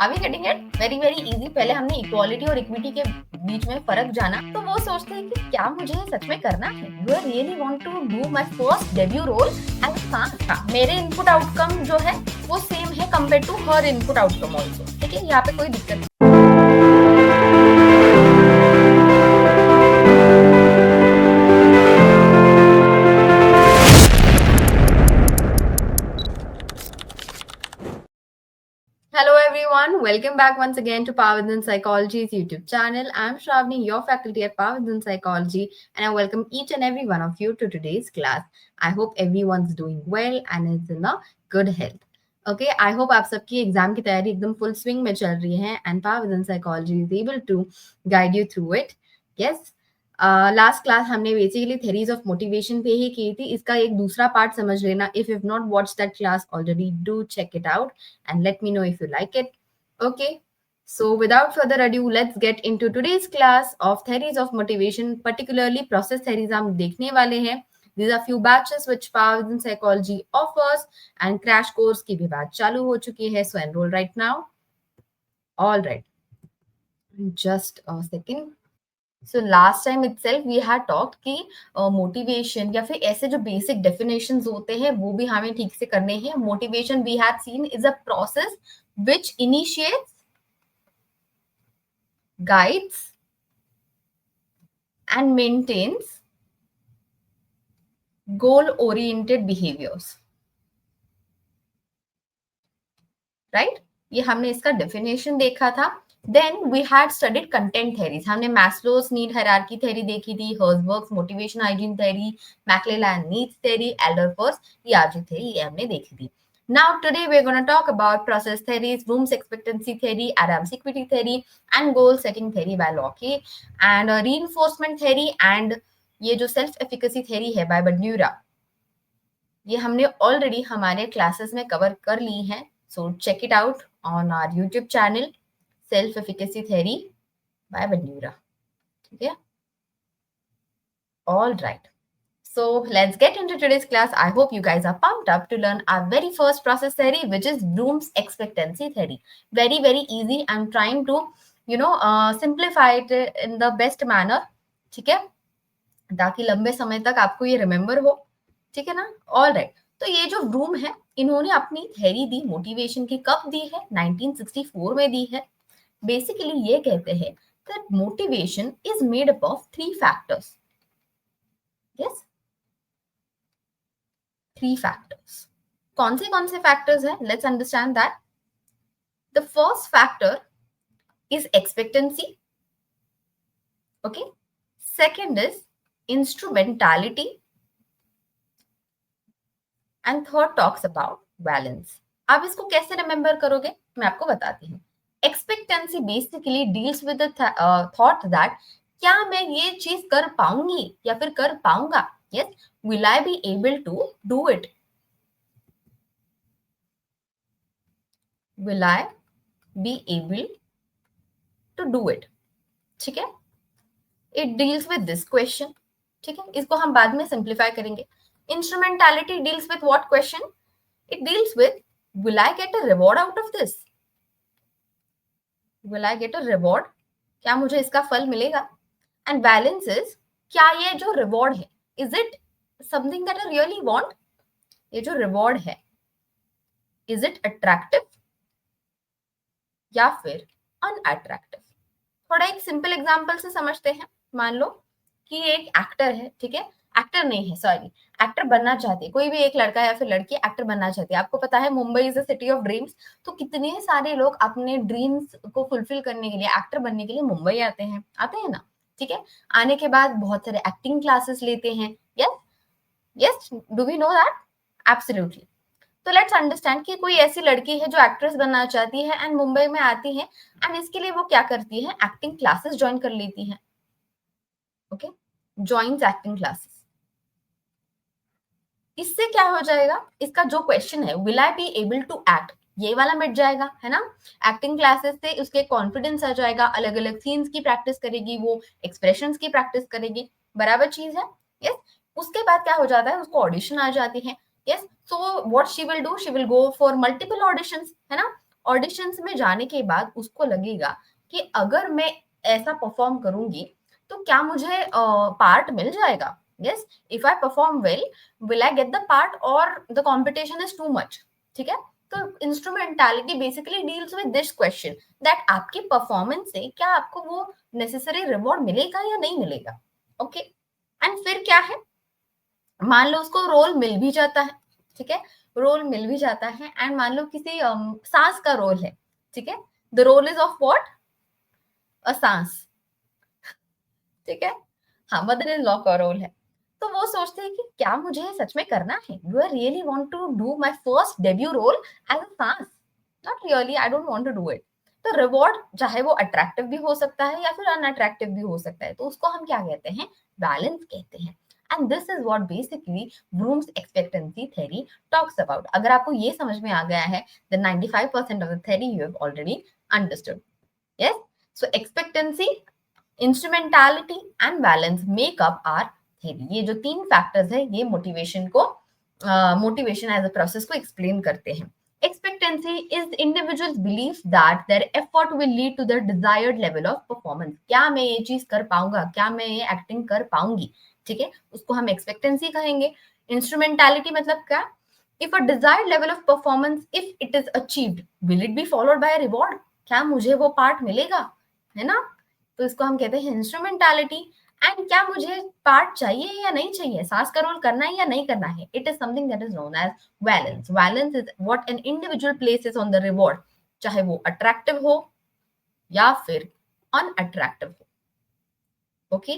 Are we getting it? Very very easy. पहले हमने equality और इक्विटी के बीच में फर्क जाना, तो वो सोचते हैं कि क्या मुझे सच में करना है, do I really want to do my first debut role as a मेरे इनपुट आउटकम जो है वो सेम है compare to her input outcome also. ठीक है, यहाँ पे कोई दिक्कत नहीं। Hello everyone, welcome back once again to Power Within Psychology's YouTube channel. I'm Shravani, your faculty at Power Within Psychology, and I welcome each and every one of you to today's class. I hope everyone's doing well and is in a good health. Okay, I hope आप सबकी exam की तैयारी एकदम full swing में चल रही है and Power Within Psychology is able to guide you through it. Yes. Last class हमने बेसिकली थेरीज ऑफ मोटिवेशन पे ही की थी। इसका एक दूसरा पार्ट समझ लेना। If you have not watch that class already, do check it out and let me know if you like it. Okay, so without further ado, let's get into today's class of theories of motivation, particularly process theories हम देखने वाले हैं. These are few batches which Power Within Psychology offers and crash course की भी बात चालू हो चुकी है, so enroll right now. All right, just a second. So last time itself we had talked कि motivation या फिर ऐसे जो basic definitions होते हैं वो भी हमें ठीक से करने हैं. Motivation we had seen is a process which initiates, guides and maintains goal oriented behaviors. Right ये हमने इसका डेफिनेशन देखा था. Then we had studied content theories. हमने मैस्लोस नीड हायरार्की थ्योरी देखी थी, Herzberg's motivation hygiene theory, McClelland needs theory, Alderfer's पियाजे theory, ये हमने देखी थी. Now today we're going to talk about process theories, Bloom's expectancy theory, Adams equity theory and goal setting theory by Locke and reinforcement theory and ये जो self efficacy theory है by Bandura, ये हमने already हमारे classes में cover कर ली हैं. So check it out on our YouTube channel, Self Efficacy Theory by Bandura. Okay. All right. So let's get into today's class. I hope you guys are pumped up to learn our very first process theory, which is Bloom's expectancy theory. Very, very easy. I'm trying to, simplify it in the best manner. ठीक है, ताकि लंबे समय तक आपको ये remember हो. ठीक है ना. All right. तो ये जो ब्लूम है, इन्होंने अपनी थ्योरी दी मोटिवेशन की. कब दी है? 1964 में दी है. बेसिकली ये कहते हैं that motivation is made up of three factors. Yes, three factors. कौन से factors हैं? Let's understand that. The first factor is expectancy. Okay. Second is instrumentality. And third talks about balance. आप इसको कैसे रिमेम्बर करोगे? मैं आपको बताती हूँ. Expectancy basically deals with the thought that क्या मैं ये चीज कर पाऊंगी या फिर कर पाऊंगा. Yes, will I be able to do it, will I be able to do it. ठीक है, it deals with this question. ठीक है, इसको हम बाद में सिंप्लीफाई करेंगे. Instrumentality deals with what question? It deals with will I get a reward out of this? Will I get a reward? क्या मुझे इसका फल मिलेगा? And balance is, क्या ये जो reward है, is it something that I really want? ये जो reward है, is it attractive या फिर unattractive? थोड़ा एक सिंपल एग्जांपल से समझते हैं. मान लो कि एक एक्टर है. ठीक है, एक्टर नहीं है, सॉरी, एक्टर बनना चाहती है. कोई भी एक लड़का या फिर लड़की एक्टर बनना चाहती है. आपको पता है Mumbai is a city of dreams. तो कितने सारे लोग अपने ड्रीम्स को फुलफिल करने के लिए, एक्टर बनने के लिए मुंबई आते हैं ना. ठीक है, आने के बाद बहुत सारे एक्टिंग क्लासेस लेते हैं. Yes yes, do we know that? Absolutely. तो लेट्स अंडरस्टैंड कि कोई ऐसी लड़की है जो एक्ट्रेस बनना चाहती है एंड मुंबई में आती है एंड इसके लिए वो क्या करती है? एक्टिंग क्लासेस ज्वाइन कर लेती है. Okay, joins acting classes. इससे क्या हो जाएगा? इसका जो क्वेश्चन है, will I be able to act, ये वाला मिट जाएगा, है ना. एक्टिंग क्लासेस से उसके कॉन्फिडेंस आ जाएगा. अलग अलग सीन्स की प्रैक्टिस करेगी, वो एक्सप्रेशंस की प्रैक्टिस करेगी. बराबर चीज है. यस. उसके बाद क्या हो जाता है? उसको ऑडिशन आ जाती है. Yes. So what she will do, she will go for multiple auditions, है ना. ऑडिशंस में जाने के बाद उसको लगेगा कि अगर मैं ऐसा परफॉर्म करूंगी तो क्या मुझे पार्ट मिल जाएगा। Yes, if I perform well, will I get the part or the competition is too much. ठीक है, तो instrumentality basically deals with this question, that आपकी परफॉर्मेंस से क्या आपको वो नेसेसरी रिवॉर्ड मिलेगा या नहीं मिलेगा। ओके, एंड फिर क्या है, मान लो उसको रोल मिल भी जाता है। ठीक है, रोल मिल भी जाता है एंड मान लो किसी सास का रोल है। ठीक है, the role is of what, a saas. ठीक है, हाँ, मदर इन लॉ का रोल है। तो वो सोचते हैं कि क्या मुझे सच में करना है, do I really want to do my first debut role as a saas, not really, I don't want to do it. तो रिवॉर्ड चाहे वो अट्रैक्टिव भी हो सकता है या फिर अनअट्रैक्टिव भी हो सकता है, तो उसको हम क्या कहते हैं, बैलेंस कहते हैं। And this is what basically Bloom's expectancy theory talks about. अगर आपको ये समझ में आ गया है, then 95% of the theory you have already understood. Yes, so expectancy, instrumentality and balance make up our theory. ये जो तीन फैक्टर्स है ये मोटिवेशन को, मोटिवेशन एज अ प्रोसेस को एक्सप्लेन करते हैं। Expectancy is individual belief that their effort will lead to the desired level of performance. क्या मैं ये चीज कर पाऊंगा, क्या मैं ये एक्टिंग कर पाऊंगी। ठीक है, उसको हम एक्सपेक्टेंसी कहेंगे। इंस्ट्रूमेंटालिटी मतलब क्या, if a desired level of performance if it is achieved will it be followed by reward, क्या मुझे वो पार्ट मिलेगा, है ना। तो इसको हम कहते हैं इंस्ट्रूमेंटालिटी। एंड क्या मुझे पार्ट चाहिए या नहीं चाहिए, सास का रोल करना है या नहीं करना है, it is something that is known as valence. Valence is what an individual places on the reward, चाहे वो अट्रैक्टिव हो या फिर अनअट्रैक्टिव हो। ओके,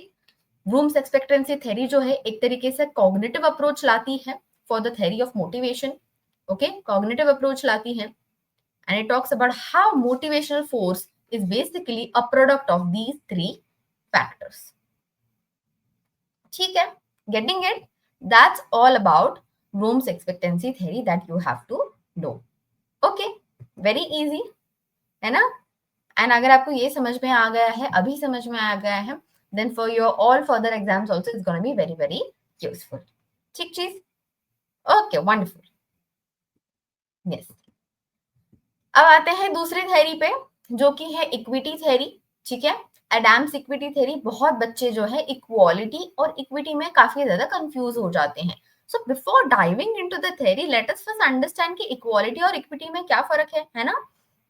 ब्लूम्स एक्सपेक्टेंसी थ्योरी जो है एक तरीके से कॉग्निटिव अप्रोच लाती है for the theory of motivation. Okay, cognitive approach लाती है and it talks about how motivational force is basically a product of these three factors. ठीक है, getting it? That's all about Bloom's expectancy theory that you have to know. Okay, very easy, है ना। And अगर आपको ये समझ में आ गया है, अभी समझ में आ गया है, then for your all further exams also it's going to be very very useful. ठीक चीज, okay, wonderful. Yes, अब आते हैं दूसरी थ्योरी पे जो कि है इक्विटी थ्योरी। ठीक है, एडम्स इक्विटी थ्योरी। बहुत बच्चे जो है इक्वालिटी और इक्विटी में काफी ज्यादा कंफ्यूज हो जाते हैं। So before diving into the theory let us first understand कि इक्वालिटी और इक्विटी में क्या फर्क है ना।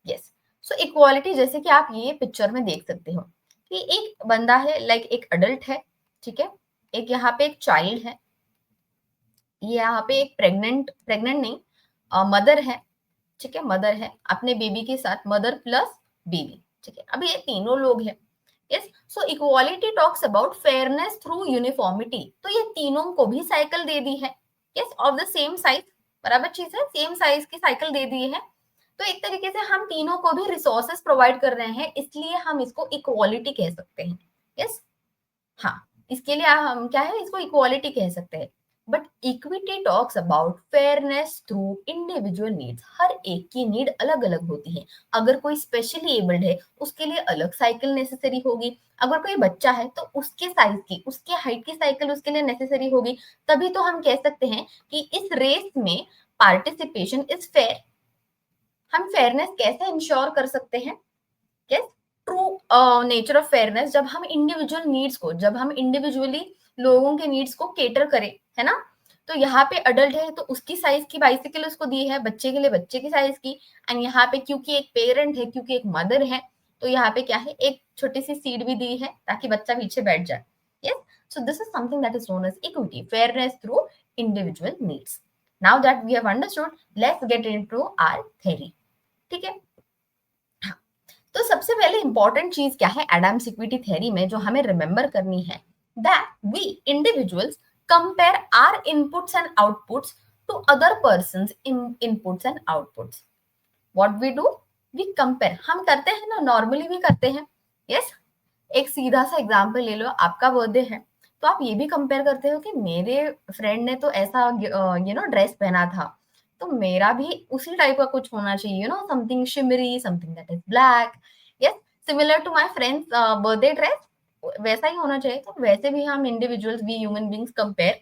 यस, सो इक्वालिटी जैसे कि आप ये पिक्चर में देख सकते हो कि एक बंदा है, लाइक एक अडल्ट है। ठीक है, एक यहाँ पे एक चाइल्ड है, ये यहाँ पे एक प्रेग्नेंट प्रेग्नेंट नहीं, मदर है। ठीक है, मदर है अपने बेबी के साथ, मदर प्लस बेबी। ठीक है, अभी ये तीनों लोग हैं। Yes, so equality talks about fairness through uniformity. तो ये तीनों को भी साइकिल दे दी है, yes, of the same size, बराबर चीज है, सेम साइज की साइकिल दे दी है। तो एक तरीके से हम तीनों को भी रिसोर्सेस प्रोवाइड कर रहे हैं, इसलिए हम इसको इक्वालिटी कह सकते हैं। यस, हाँ, इसके लिए हम क्या है, इसको इक्वालिटी कह सकते हैं। But equity talks about fairness through individual needs. हर एक की नीड अलग अलग होती है। अगर कोई स्पेशली एबल्ड है उसके लिए अलग साइकिल नेसेसरी होगी, अगर कोई बच्चा है तो उसके साइज की, उसके हाइट की साइकिल उसके लिए नेसेसरी होगी। तभी तो हम कह सकते हैं कि इस रेस में पार्टिसिपेशन इज फेयर। हम फेयरनेस कैसे इंश्योर कर सकते हैं, yes, true nature of fairness, जब हम इंडिविजुअल नीड्स को, जब हम इंडिविजुअली लोगों के नीड्स को केटर करें, है ना। तो यहाँ पे अडल्ट है तो उसकी साइज की बाइसिकल उसको दी है, बच्चे के लिए बच्चे की साइज की। एंड यहाँ पे क्योंकि एक पेरेंट है, क्योंकि एक मदर है, तो यहाँ पे क्या है, एक छोटी सी सीट भी दी है ताकि बच्चा पीछे बैठ जाए। Yes, so this is something that is known as equity, fairness through individual needs. Now that we have understood, let's get into our theory. ठीक है, तो सबसे पहले इंपॉर्टेंट चीज क्या है एडम्स इक्विटी थ्योरी में जो हमें रिमेंबर करनी है, that we individuals compare our inputs and outputs to other persons inputs and outputs. What we do, we compare, हम करते हैं ना, नॉर्मली भी करते हैं। यस, एक सीधा सा एग्जांपल ले लो, आपका बर्थडे है तो आप ये भी कंपेयर करते हो कि मेरे फ्रेंड ने तो ऐसा ड्रेस पहना था, तो मेरा भी उसी टाइप का कुछ होना चाहिए, something shimmery, something that is black. Yes, similar to my friend's birthday dress, वैसा ही होना चाहिए। तो वैसे भी हम individuals, we human beings compare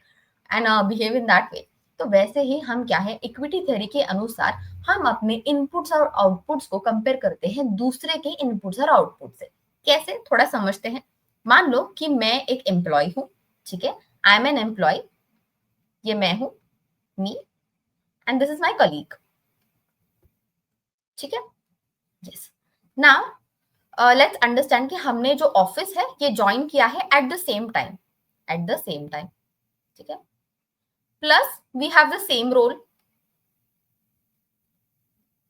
and behave in that way. तो वैसे ही हम क्या है, इक्विटी थ्योरी के अनुसार हम अपने इनपुट्स और आउटपुट्स को कंपेयर करते हैं दूसरे के इनपुट्स और आउटपुट से। कैसे, थोड़ा समझते हैं। मान लो कि मैं एक एम्प्लॉय हूँ, ठीक है, आई एम एन एम्प्लॉय, ये मैं हूँ, me, and this is my colleague, ठीक है। यस, नाउ लेट्स अंडरस्टैंड कि हमने जो ऑफिस है ये ज्वाइन किया है at the same time, at the same time, ठीक है। Plus we have the same role.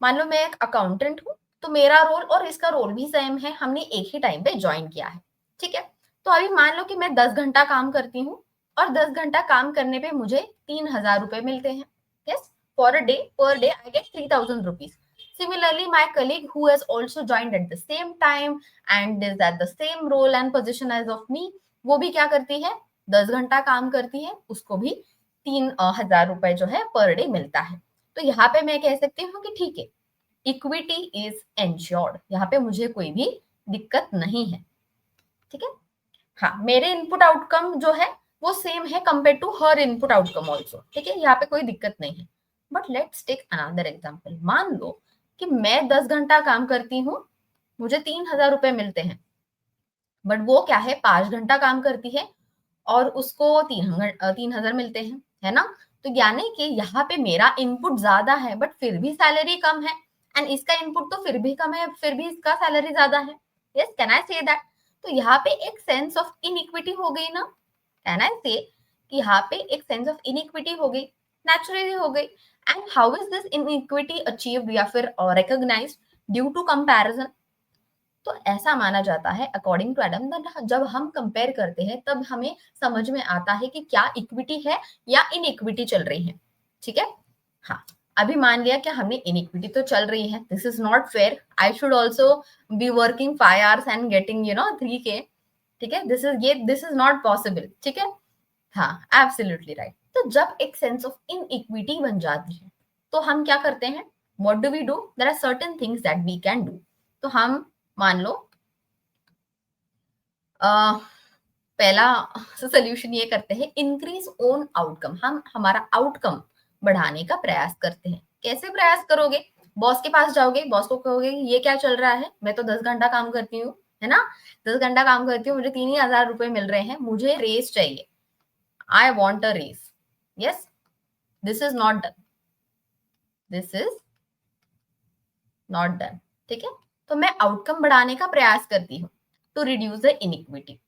मान लो मैं एक अकाउंटेंट हूँ, तो मेरा रोल और इसका रोल भी सेम है, हमने एक ही टाइम पे ज्वाइन किया है, ठीक है। तो अभी मान लो कि मैं 10 घंटा काम करती हूँ और 10 घंटा काम करने पे मुझे 3,000 रुपए मिलते हैं। Yes, for a day, per day I get 3,000 rupees. Similarly, my colleague who has also joined at the same time and is at the same role and position as of me, वो भी क्या करती है, 10 घंटा काम करती है, उसको भी 3,000 रुपए जो है पर डे मिलता है। तो यहाँ पे मैं कह सकती हूँ कि ठीक है, इक्विटी इज एंश्योर्ड, यहाँ पे मुझे कोई भी दिक्कत नहीं है, ठीक है। हाँ, मेरे इनपुट आउटकम जो है वो सेम है compare to her input outcome also, ठीक है, यहाँ पे कोई दिक्कत नहीं है। But let's take another example. मान लो कि मैं 10 घंटा काम करती हूँ, मुझे 3,000 रुपए मिलते हैं, बट वो क्या है 5 घंटा काम करती है और उसको 3,000 मिलते हैं, है ना। तो यानी कि यहाँ पे मेरा इनपुट ज्यादा है बट फिर भी सैलरी कम है, एंड इसका इनपुट तो फिर भी कम है, फिर भी इसका सैलरी ज्यादा है। Yes, can I say that? तो यहाँ पे एक सेंस ऑफ इनइक्विटी हो गई ना। कैन आई से कि यहाँ पे एक सेंस ऑफ इनइक्विटी हो गई, नेचुरली हो गई। And how is this iniquity achieved या फिर रिकॉग्नाइज्ड? Due to comparison. तो ऐसा माना जाता है अकॉर्डिंग टू एडम दैट जब हम कंपेयर करते हैं तब हमें समझ में आता है कि क्या इक्विटी है या इनइक्विटी चल रही है, ठीक है। हाँ, अभी मान लिया कि हमने इनइक्विटी तो चल रही है, this is not fair, I should also be working 5 hours and getting 3K, ठीक है, दिस इज नॉट पॉसिबल, ठीक है। हाँ, एब्सोल्युटली राइट। तो जब एक सेंस ऑफ इनइक्विटी बन जाती है तो हम क्या करते हैं, what do we do, there are certain things that we can do. तो हम मान लो पहला सोल्यूशन ये करते हैं, इंक्रीज ओन आउटकम। हम हमारा आउटकम बढ़ाने का प्रयास करते हैं। कैसे प्रयास करोगे? बॉस के पास जाओगे, बॉस को कहोगे ये क्या चल रहा है, मैं तो 10 घंटा काम करती हूँ, है ना, 10 घंटा काम करती हूँ, मुझे 3,000 रुपए मिल रहे हैं, मुझे रेस चाहिए, I want a raise. Yes, this is not done, this is not done, ठीक है। तो मैं आउटकम बढ़ाने का प्रयास करती हूँ टू रिड्यूस द इनइक्विटी,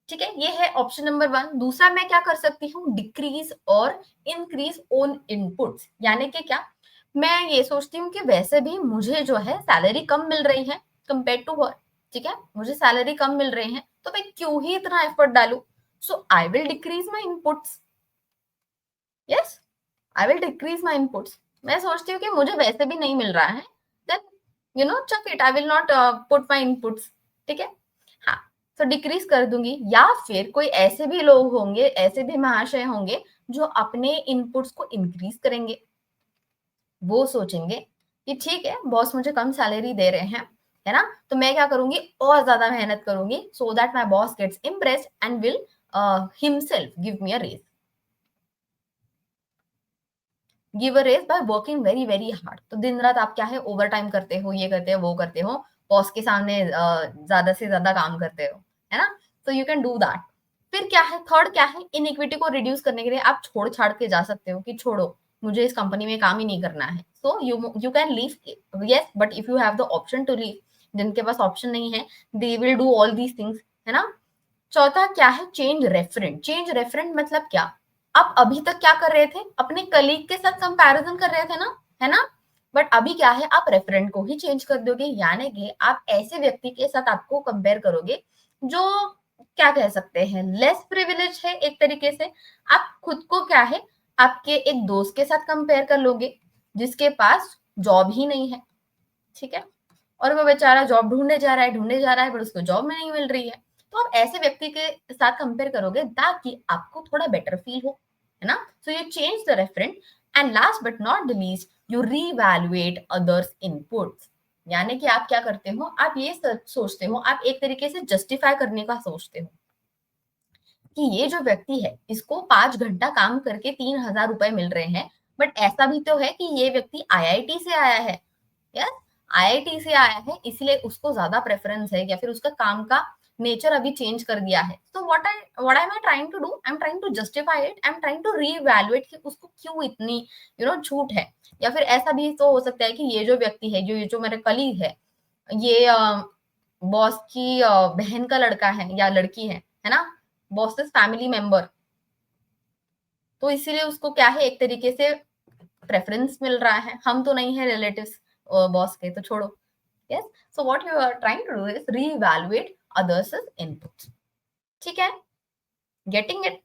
ठीक है। ये है ऑप्शन नंबर 1। दूसरा मैं क्या कर सकती हूँ, डिक्रीज और इंक्रीज ओन इनपुट्स। यानी कि क्या, मैं ये सोचती हूँ कि वैसे भी मुझे जो है सैलरी कम मिल रही है कंपेयर टू हर, ठीक है, मुझे सैलरी कम मिल रही है तो मैं क्यों ही इतना एफर्ट डालू, so I will decrease my inputs. Yes, I will decrease my inputs. मैं सोचती हूँ कि मुझे वैसे भी नहीं मिल रहा है, then chuck it, I will not put my inputs, ठीक है। हाँ, तो डिक्रीज कर दूंगी। या फिर कोई ऐसे भी लोग होंगे, ऐसे भी महाशय होंगे जो अपने इनपुट्स को इंक्रीज करेंगे। वो सोचेंगे कि ठीक है, बॉस मुझे कम सैलरी दे रहे हैं, है ना, तो मैं क्या करूंगी, और ज्यादा मेहनत करूंगी so that my boss gets impressed and will himself give me a raise, give a raise by working very very hard. तो दिन रात आप क्या है, ओवर टाइम करते हो, ये करते हो, वो करते हो, बॉस के सामने ज्यादा से ज्यादा काम करते हो, है ना। तो यू कैन डू दैट। फिर क्या है, थर्ड क्या है, इनइक्विटी को रिड्यूस करने के लिए आप छोड़ छाड़ के जा सकते हो कि छोड़ो, मुझे इस कंपनी में काम ही नहीं करना है, so you can leave. Yes, but if you have the option to leave, जिनके पास ऑप्शन नहीं है, they will do all these things, है ना। चौथा क्या है, चेंज रेफरेंट। चेंज रेफरेंट मतलब क्या, आप अभी तक क्या कर रहे थे, अपने कलीग के साथ कंपैरिजन कर रहे थे ना, है ना। बट अभी क्या है, आप रेफरेंट को ही चेंज कर दोगे, यानी कि आप ऐसे व्यक्ति के साथ आपको कंपेयर करोगे जो क्या कह सकते हैं, लेस प्रिविलेज है एक तरीके से। आप खुद को क्या है, आपके एक दोस्त के साथ कंपेयर कर लोगे जिसके पास जॉब ही नहीं है, ठीक है, और वो बेचारा जॉब ढूंढने जा रहा है, ढूंढने जा रहा है, पर उसको जॉब में नहीं मिल रही है। तो आप ऐसे व्यक्ति के साथ कंपेयर करोगे ताकि आपको थोड़ा बेटर फील हो, है ना। So you change the referent. And last but not the least, you re-evaluate others inputs. यानी कि आप क्या करते हो, आप ये सोचते हो, आप एक तरीके से जस्टिफाई करने का सोचते हो कि ये जो व्यक्ति है इसको 5 घंटा काम करके 3,000 रुपए मिल रहे हैं, बट ऐसा भी तो है कि ये व्यक्ति आईआईटी से आया है, यस, आईआईटी से आया है, इसलिए उसको ज्यादा प्रेफरेंस है, या फिर उसका काम का नेचर अभी चेंज कर दिया है। तो what I am trying to do, I am trying to justify it, I am trying to reevaluate कि उसको क्यों इतनी छूट है। या फिर ऐसा भी तो हो सकता है कि ये जो व्यक्ति है, जो मेरे कलीग है, ये बॉस की बहन का लड़का है या लड़की है ना, बॉसेस फैमिली मेंबर, तो इसीलिए उसको क्या है, एक तरीके से प्रेफरेंस मिल रहा है। हम तो नहीं है रिलेटिव्स बॉस के, तो छोड़ो। Yes, so what you are trying to do is reevaluate others inputs. ठीक है, getting it?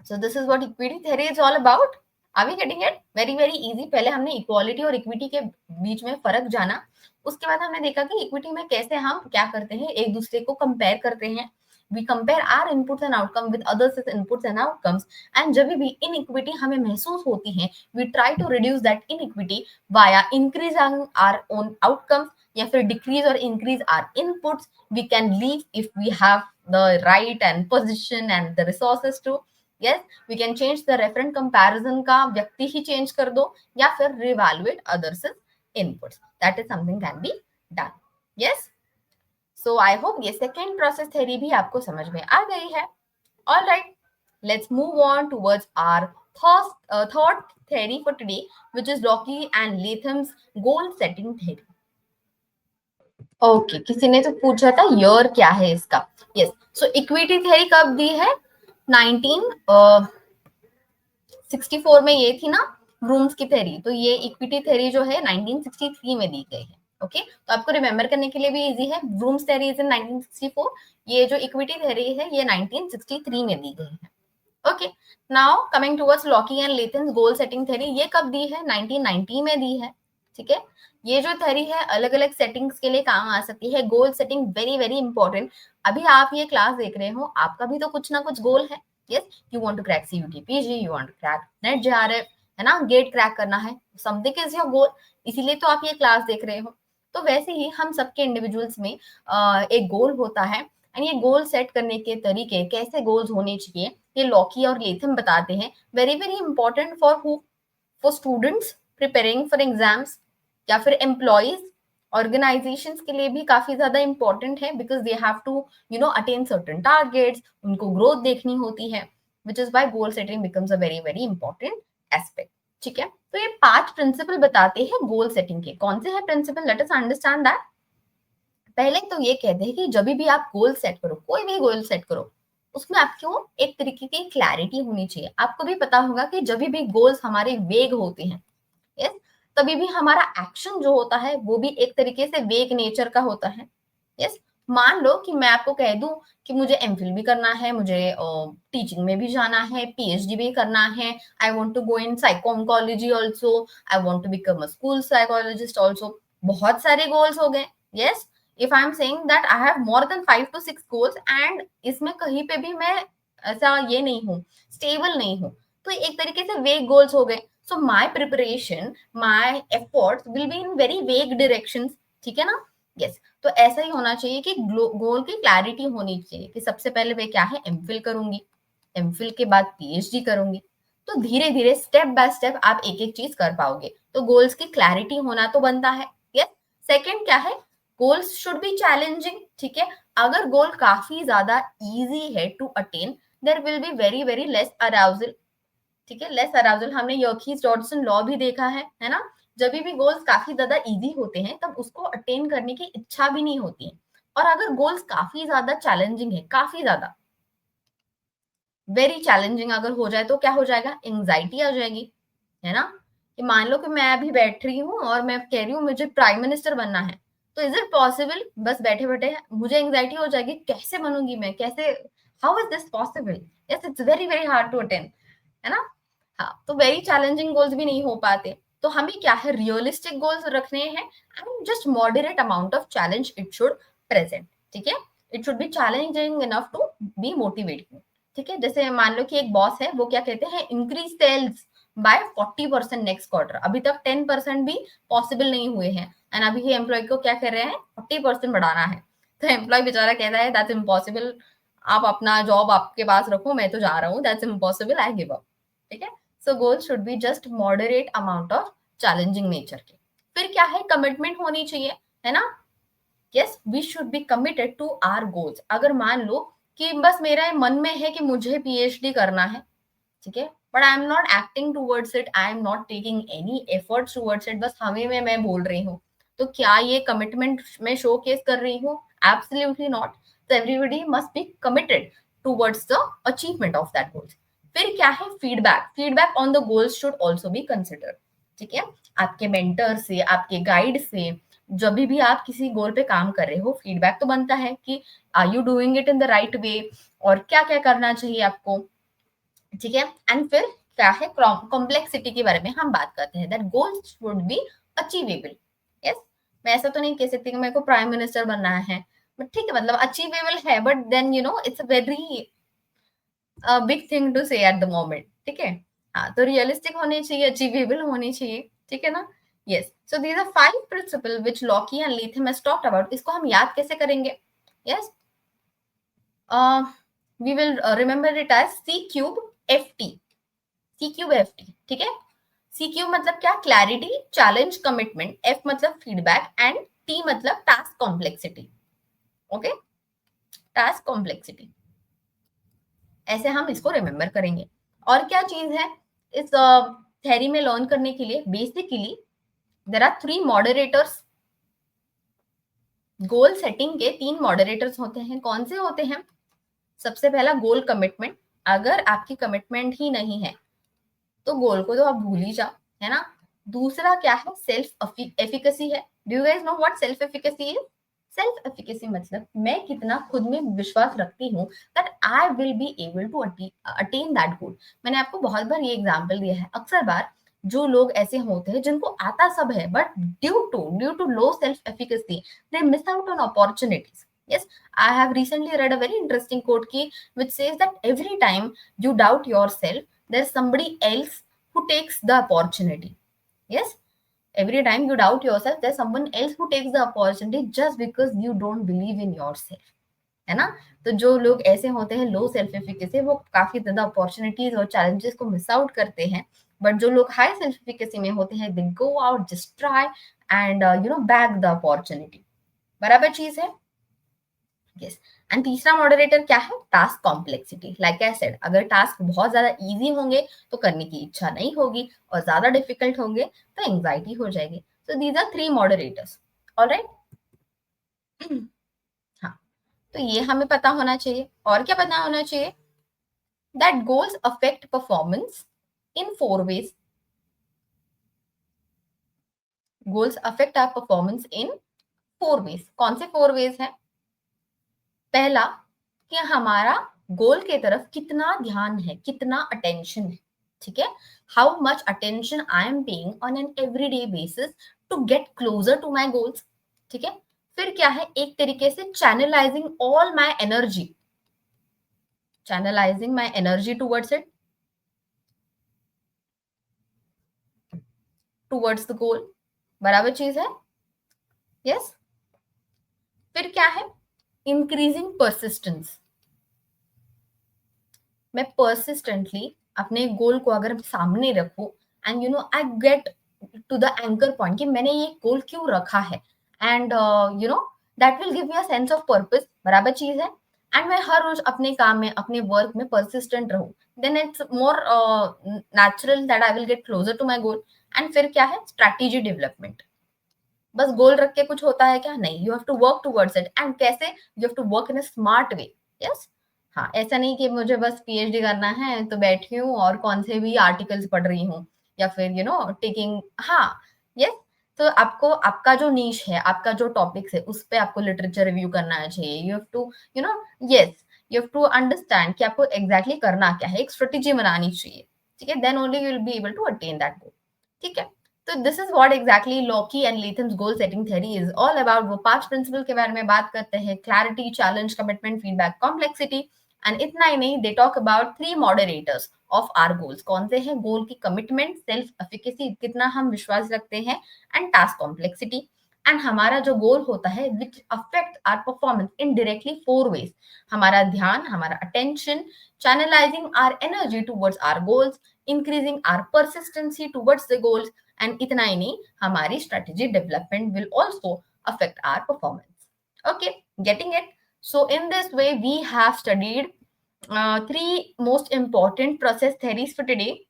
So this is what equity theory is all about. Are we getting it? Very very easy. पहले हमने equality और equity के बीच में फर्क जाना, उसके बाद हमने देखा कि इक्विटी में कैसे हम क्या करते हैं, एक दूसरे को कंपेयर करते हैं। We compare our inputs and outcome with others' inputs and outcomes. And जब भी inequity हमें महसूस होती है, we try to reduce that inequity via increasing our own outcomes या फिर decrease or increase our inputs. We can leave if we have the right and position and the resources to. Yes, we can change the referent comparison का व्यक्ति ही change कर दो, या फिर reevaluate others' inputs. That is something can be done. Yes. So I hope ये second process theory भी आपको समझ में आ गई है। All right, let's move on towards our third theory for today, which is Locke and Latham's goal setting theory. Okay, किसी ने तो पूछा था ईयर क्या है इसका। यस, सो इक्विटी थ्योरी कब दी है? 1964 में ये थी ना, रूम्स की थ्योरी। तो ये इक्विटी थ्योरी जो है 1963 में दी गई है। ओके, तो आपको रिमेम्बर करने के लिए भी इजी है, ब्रूम्स थ्योरी इज इन 1964, ये जो इक्विटी थ्योरी है ये 1963 में दी गई है। Okay, now coming towards Locke and Latham's goal setting theory, ये कब दी है? 1990 में दी है। ठीक है, ये जो थ्योरी है अलग अलग सेटिंग्स के लिए काम आ सकती है। Goal setting very very important. अभी आप ये क्लास देख रहे हो, आपका भी तो कुछ ना कुछ गोल है। Yes, you want to crack CUET PG, you want to crack NET JRF, है ना, गेट क्रैक करना है, समथिंग इज योर गोल, इसीलिए तो आप ये क्लास देख रहे हो। तो वैसे ही हम सबके इंडिविजुअल्स में एक गोल होता है, एंड ये गोल सेट करने के तरीके, कैसे गोल्स होने चाहिए, ये लॉकी और लेथम बताते हैं। Very very important for who? For students preparing for exams, या फिर एम्प्लॉयज, ऑर्गेनाइजेशंस के लिए भी काफी ज्यादा इंपॉर्टेंट है, because they have to attain certain targets, उनको ग्रोथ देखनी होती है, which is why goal setting becomes a very very important aspect. ठीक है, तो ये 5 प्रिंसिपल बताते हैं गोल सेटिंग के। कौन से हैं principle? Let us understand that. पहले तो ये कहते हैं कि जब भी आप गोल सेट करो, कोई भी गोल सेट करो, उसमें आपको एक तरीके की क्लैरिटी होनी चाहिए। आपको भी पता होगा कि जब भी गोल्स हमारे वेग होते हैं, यस, तभी भी हमारा एक्शन जो होता है वो भी एक तरीके से वेग नेचर का होता है। यस, मान लो कि मैं आपको कह दूं कि मुझे एमफिल भी करना है, मुझे टीचिंग में भी जाना है, पीएचडी भी करना है, I want to go in psycho oncology also, I want to become a school psychologist also. बहुत सारे गोल्स हो गए। Yes, if I am saying that I have more than 5 to 6 goals, and इसमें कहीं पे भी मैं ऐसा ये नहीं हूँ, स्टेबल नहीं हूँ, तो एक तरीके से वेग गोल्स हो गए। So my preparation, my efforts will be in very vague directions. ठीक है ना? यस, तो ऐसा ही होना चाहिए कि गोल की क्लैरिटी होनी चाहिए कि सबसे पहले मैं क्या है, एमफिल करूंगी, एमफिल के बाद पीएचडी करूंगी। तो धीरे धीरे स्टेप बाय स्टेप आप एक एक चीज कर पाओगे। तो गोल्स की क्लैरिटी होना तो बनता है। यस, सेकंड क्या है, गोल्स शुड बी चैलेंजिंग। ठीक है, अगर गोल काफी ज्यादा इजी है to attain, there will be very very less arousal. ठीक है, लेस अराउजल, हमने यर्कीज डॉडसन लॉ भी देखा है ना? जब भी गोल्स काफी ज्यादा इजी होते हैं तब उसको अटेन करने की इच्छा भी नहीं होती है। और अगर गोल्स काफी ज्यादा चैलेंजिंग है, काफी ज्यादा वेरी चैलेंजिंग अगर हो जाए, तो क्या हो जाएगा, एंग्जाइटी आ जाएगी, है ना? कि मान लो कि मैं अभी बैठ रही हूँ और मैं कह रही हूँ मुझे प्राइम मिनिस्टर बनना है, तो इज इट पॉसिबल? बस बैठे बैठे मुझे एंग्जाइटी हो जाएगी, कैसे बनूंगी मैं, कैसे, how is this possible? Yes, it's very very hard to attain, है ना? हाँ, तो वेरी चैलेंजिंग गोल्स भी नहीं हो पाते। तो हमें क्या है, रियलिस्टिक गोल्स रखने हैं, and just moderate amount of challenge it should present. ठीक है, it should be challenging enough to be motivating. ठीक है, जैसे मान लो कि एक बॉस है, वो क्या कहते हैं, increase sales by 40% next quarter. अभी तक 10% भी पॉसिबल नहीं हुए हैं, एंड अभी ये एम्प्लॉय को क्या कर रहे हैं, 40% बढ़ाना है। तो एम्प्लॉय बेचारा कहता है दैट्स इम्पॉसिबल, आप अपना जॉब आपके पास रखो, मैं तो जा रहा हूँ, that's impossible, I give up. ठीक है, so goal should be just moderate amount of challenging nature के। फिर क्या है, कमिटमेंट होनी चाहिए, है ना। Yes, we should be committed to our goals. अगर मान लो कि बस मेरा मन में है कि मुझे पीएचडी करना है, ठीक है, but I am not acting towards it, I am not taking any efforts towards it, बस हमें में मैं बोल रही हूँ, तो क्या ये कमिटमेंट में शो केस कर रही हूँ? Absolutely not. तो everybody must be committed towards the achievement of that goals. फिर क्या है, feedback. Feedback on the goals should also be considered, ठीक है। आपके मेंटर से, आपके गाइड से, जब भी आप किसी गोल पे काम कर रहे हो, फीडबैक तो बनता है कि are you doing it in the right way, और क्या क्या करना चाहिए आपको, ठीक है। एंड फिर क्या है, कॉम्प्लेक्सिटी के बारे में हम बात करते हैं, that goals would be achievable. Yes, मैं ऐसा तो नहीं कह सकती कि मेरे को प्राइम मिनिस्टर बनना है, बट ठीक है, मतलब अचीवेबल है, but then you know it's a very big thing to say at the moment, ठीक है। हाँ, तो रियलिस्टिक होने चाहिए, अचीवेबल होनी चाहिए, ठीक है ना। Yes, so these are 5 principle which Locke and Latham has talked about. इसको हम याद कैसे करेंगे? Yes, we will remember it as C cube F T. C cube F T, ठीक है। सी क्यूब मतलब क्या? Clarity, challenge, commitment. एफ मतलब फीडबैक एंड टी मतलब task complexity. Okay, task complexity, ऐसे हम इसको रिमेंबर करेंगे। और क्या चीज है इस थ्योरी में लर्न करने के लिए? Basically there are 3 moderators. Goal setting के 3 मॉडरेटर्स होते हैं। कौन से होते हैं? सबसे पहला गोल कमिटमेंट। अगर आपकी कमिटमेंट ही नहीं है तो गोल को तो आप भूल ही जाओ, है ना। दूसरा क्या है? सेल्फ एफिकेसी है। Do you guys know what self efficacy is? Self efficacy मतलब मैं कितना खुद में विश्वास रखती हूँ that I will be able to attain that goal. मैंने आपको बहुत बार ये एग्जांपल दिया है। अक्सर बार जो लोग ऐसे होते हैं जिनको आता सब है, but due to low self efficacy they miss out on opportunities. Yes, I have recently read a very interesting quote ki, which says that every time you doubt yourself, there's somebody else who takes the opportunity. Yes, every time you doubt yourself, there's someone else who takes the opportunity just because you don't believe in yourself, है ना। तो जो लोग ऐसे होते हैं लो self efficacy, वो काफी ज्यादा अपॉर्चुनिटीज और चैलेंजेस को मिस आउट करते हैं। बट जो लोग हाई सेल्फ एफिकेसी में होते हैं, they go out, just try and you know back the opportunity. बराबर चीज है। यस, एंड तीसरा मॉडरेटर क्या है? Task complexity. Like I said, अगर टास्क बहुत ज्यादा इजी होंगे तो करने की इच्छा नहीं होगी, और ज्यादा डिफिकल्ट होंगे तो एंजाइटी हो जाएगी। So these are 3 moderators. Alright. हाँ, तो ये हमें पता होना चाहिए। और क्या पता होना चाहिए? That goals affect performance in 4 ways. Goals affect our performance in 4 ways. कौन से 4 वेज हैं? पहला, कि हमारा गोल के तरफ कितना ध्यान है, कितना अटेंशन है, ठीक है। How much attention I am paying on an everyday basis to get closer to my goals, ठीक है। फिर क्या है? एक तरीके से channelizing all my energy, channelizing my energy towards it, towards the goal. बराबर चीज है। यस, फिर क्या है? Increasing persistence. मैं परसिस्टेंटली अपने गोल को अगर सामने रखूं, and you know I get to the anchor point कि मैंने ये गोल क्यों रखा है, and you know that will give me a sense of purpose. बराबर चीज है। एंड मैं हर रोज अपने काम में, अपने वर्क में परसिस्टेंट रहूं, then it's more natural that I will get closer to my goal. And फिर क्या है? Strategy development. बस गोल रख के कुछ होता है क्या? नहीं, you have to work towards it. And कैसे? You have to work in a smart way. Yes, हाँ, ऐसा नहीं कि मुझे बस पीएचडी करना है तो बैठी हूँ और कौन से भी आर्टिकल्स पढ़ रही हूँ, या फिर यू नो टेकिंग। हाँ, यस, तो आपको आपका जो नीश है, आपका जो टॉपिक्स है, उस पे आपको लिटरेचर रिव्यू करना चाहिए। You have to you know, yes, you have to understand कि आपको एग्जैक्टली करना क्या है, एक स्ट्रेटेजी बनानी चाहिए, ठीक है। Then only you will be able to attain that goal, ठीक है। तो this is what exactly Locke and Latham's goal setting theory is all about. वो 5 प्रिंसिपल के बारे में बात करते हैं, clarity, challenge, commitment, feedback, complexity. And इतना ही नहीं, they talk about 3 moderators of our goals. कौन से हैं? गोल की कमिटमेंट, सेल्फ एफिकेसी, कितना हम विश्वास रखते हैं, एंड टास्क कॉम्प्लेक्सिटी। एंड हमारा जो गोल होता है which affect our performance in directly 4 ways. हमारा ध्यान, हमारा attention, channelizing our energy towards our goals, increasing our persistency towards the goals. And itna hi nahi, hamari strategy development will also affect our performance. Okay, getting it? So in this way, we have studied three most important process theories for today: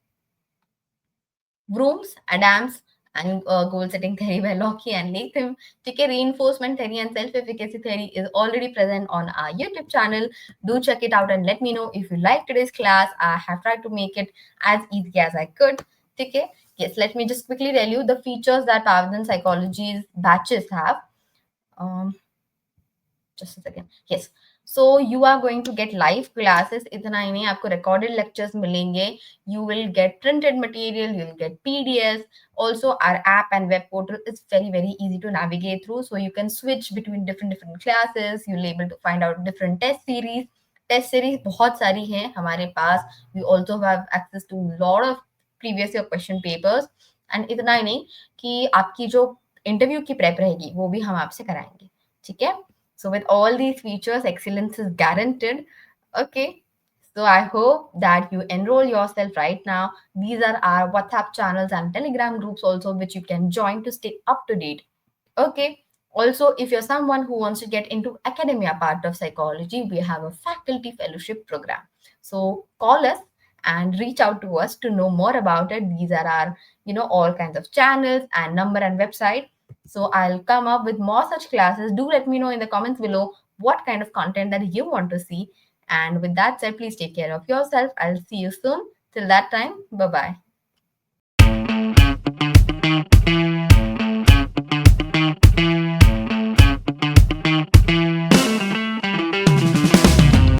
Brooms, Adams, and goal setting theory by Locke and Latham. ठीक है, reinforcement theory and self efficacy theory is already present on our YouTube channel. Do check it out and let me know if you like today's class. I have tried to make it as easy as I could. ठीक है, yes, let me just quickly tell you the features that Pavan Psychology's batches have. Um, just a second. Yes. So you are going to get live classes. इतना ही नहीं, आपको recorded lectures मिलेंगे. You will get printed material. You will get PDFs. Also, our app and web portal is very easy to navigate through. So you can switch between different classes. You'll able to find out different test series. Test series बहुत सारी हैं हमारे पास. We also have access to lot of previous year question papers. And इतना ही नहीं कि आपकी जो इंटरव्यू की प्रेप रहेगी वो भी हम आपसे कराएंगे. ठीक है? So with all these features, excellence is guaranteed. Okay. So I hope that you enroll yourself right now. These are our WhatsApp channels and Telegram groups also, which you can join to stay up to date. Okay. Also, if you're someone who wants to get into academia part of psychology, we have a faculty fellowship program. So call us and reach out to us to know more about it. These are our, all kinds of channels and number and website. So I'll come up with more such classes. Do let me know in the comments below what kind of content that you want to see. And with that said, please take care of yourself. I'll see you soon. Till that time, bye bye.